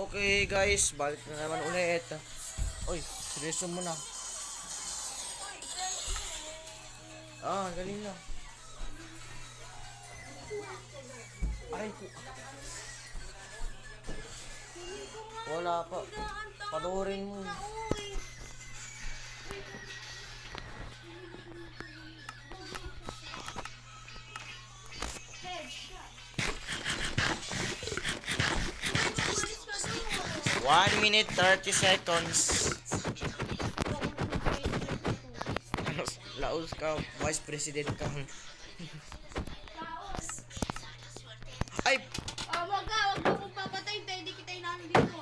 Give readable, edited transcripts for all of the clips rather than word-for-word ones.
Okay guys, balik na naman ulit. Oy, seryoso mo na. Galing na. Aray ko. Wala pa. Panuorin mo. One minute 30 seconds. Laos ka, Vice President ka. Ay! Wag mo kong papatayin, pwede kita inanin dito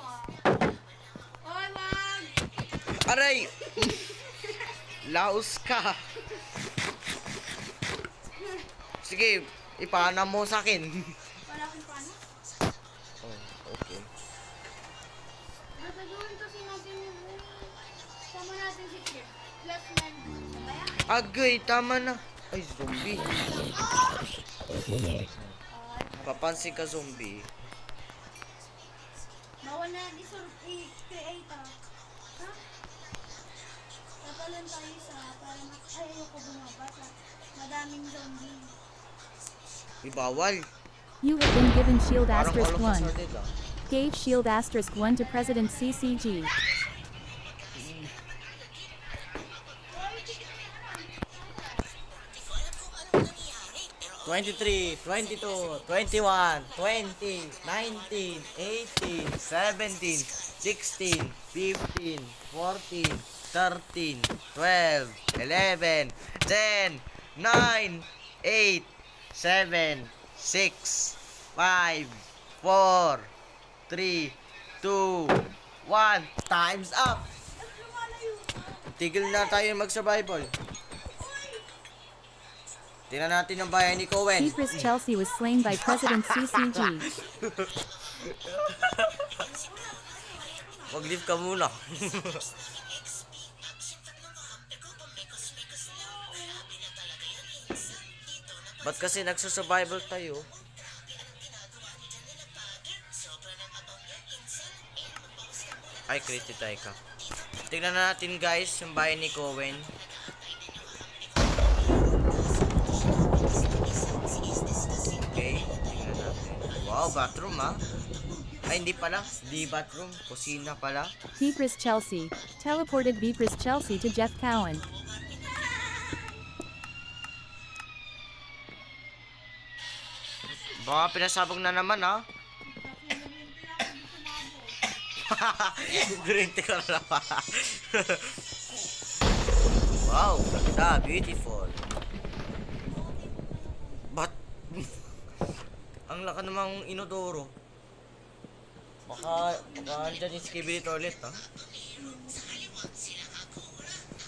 Oy, wag! Aray! Laos ka. Sige, ipana mo sa akin. Wala akong paano. Okay. Gagawin kasi natin yung sama natin si Chip. Plus man. Mamaya. Agay, tama na. Ay, zombie. Papansin ka, zombie. Bawal na i-create Ha? Tatalan tayo sa para ayoko bumaba sa madaming zombie. Bawal. You have been given Shield Parang Asterisk all of us 1. are dead, ah. Gave Shield Asterisk 1 to President CCG. 23, 22, 21, 20, 19, 18, 17, 16, 15, 14, 13, 12, 11, 10, 9, 8, 7, 6, 5, 4, 3, 2, 1. Time's up! Tigil na tayo mag-survival. Tingnan natin ang bayan ni Cohen. Beatrice Chelsea was slain by President CCG. Mag-leave ka muna. Ba't kasi nagsusurvival tayo? Ay, creative tayo ka. Tingnan na natin guys yung bayan ni Cohen. Okay, tingnan natin. Wow, bathroom Ay, hindi pala. Di bathroom. Kusina pala. Beatrice Chelsea. Teleported Beatrice Chelsea to Jeff Cowan. Baka pinasabog na naman Green tea ka na pa. Wow, ganda. Beautiful. But ang laka namang inodoro. Baka andyan yung skibidi toilet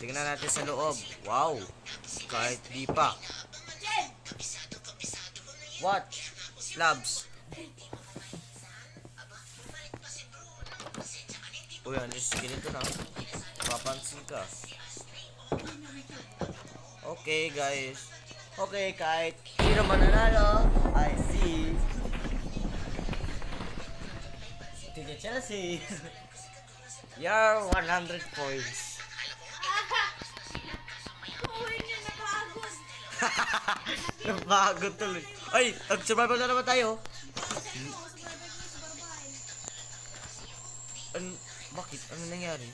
Tingnan natin sa loob. Wow. Kahit di pa. What? Labs. Uy, ano yung ganito na? Papansin ka. Okay, guys. Okay, kahit sino mananalo, I see. Tigil Chelsea. You're 100 points. Uy, niya napagod. Napagod tuloy. Ay, nag-survival na naman tayo. Bakit? Ano nangyari?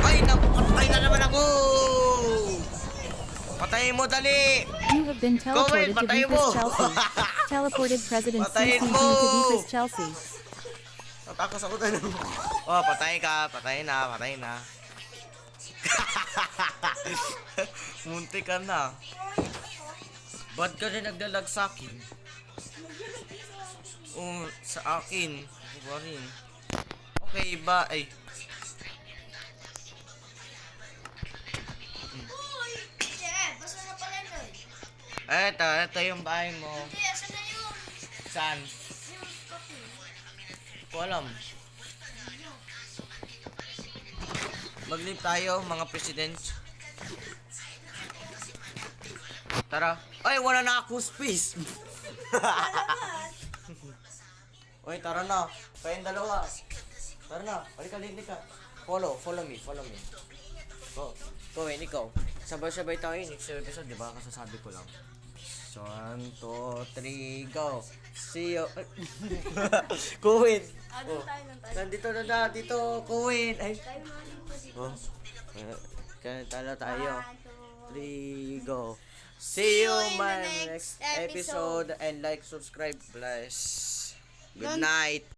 Ay, napatay na naman ako! Patayin mo, dali! You have been teleported to patayin Beatrice mo! Chelsea. Teleported President Patayin CCG mo! to Beatrice Chelsea. Natakas ako tayo. Oh, patay ka. Patay na. Munti ka na. Ba't ka rin nagdalag sa akin? Sa akin. Ako ba rin? Okay, ba? Ay. Uy! Basta na pala nun. Ito yung bahay mo. Hindi, asan na yun? Saan? Yung kape. Hindi ko alam. Mag-leave tayo, mga presidents. Tara. Ay, wala na akong space. Uy, tara na. Kayong dalawa. Tara na. Halika, ka. Follow me. Go, ikaw. Sabay-sabay tayo next episode, di ba? Kasasabi ko lang. So, 1, 2, 3, go. See you. Kuwin. Oh. Nandito na dito. Kuwin. Ay. Oh. Tala tayo. 3, go. See you in the my next next episode and like, subscribe, bless. Good night.